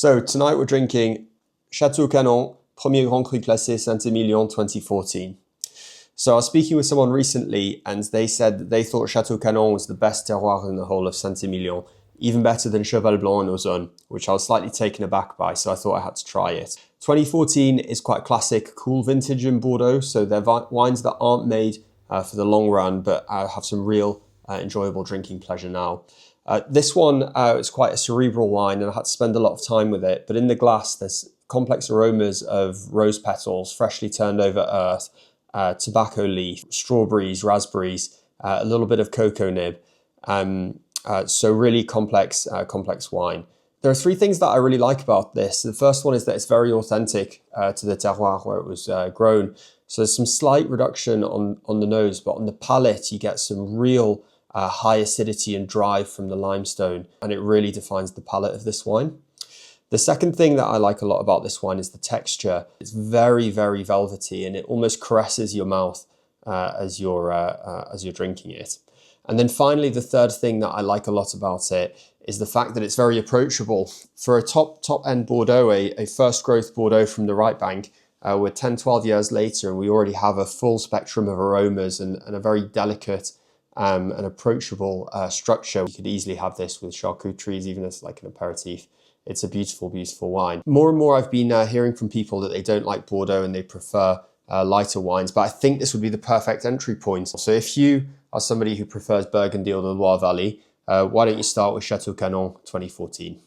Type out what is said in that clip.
So tonight we're drinking Chateau Canon, Premier Grand Cru Classé Saint Emilion 2014. So I was speaking with someone recently and they said that they thought Chateau Canon was the best terroir in the whole of Saint Emilion, even better than Cheval Blanc and Ozone, which I was slightly taken aback by, so I thought I had to try it. 2014 is quite classic, cool vintage in Bordeaux, so they're wines that aren't made for the long run, but have some real enjoyable drinking pleasure now. This one is quite a cerebral wine and I had to spend a lot of time with it, but in the glass there's complex aromas of rose petals, freshly turned over earth, tobacco leaf, strawberries, raspberries, a little bit of cocoa nib. So really complex wine. There are three things that I really like about this. The first one is that it's very authentic to the terroir where it was grown. So there's some slight reduction on the nose, but on the palate you get some real high acidity and drive from the limestone, and it really defines the palate of this wine. The second thing that I like a lot about this wine is the texture. It's very, very velvety and it almost caresses your mouth as you're drinking it. And then finally, the third thing that I like a lot about it is the fact that it's very approachable. For a top-end Bordeaux, a first growth Bordeaux from the right bank, we're 10, 12 years later and we already have a full spectrum of aromas and a very delicate and approachable structure. You could easily have this with charcuteries, even as like an aperitif. It's a beautiful, beautiful wine. More and more I've been hearing from people that they don't like Bordeaux and they prefer lighter wines, but I think this would be the perfect entry point. So if you are somebody who prefers Burgundy or the Loire Valley, why don't you start with Chateau Canon 2014?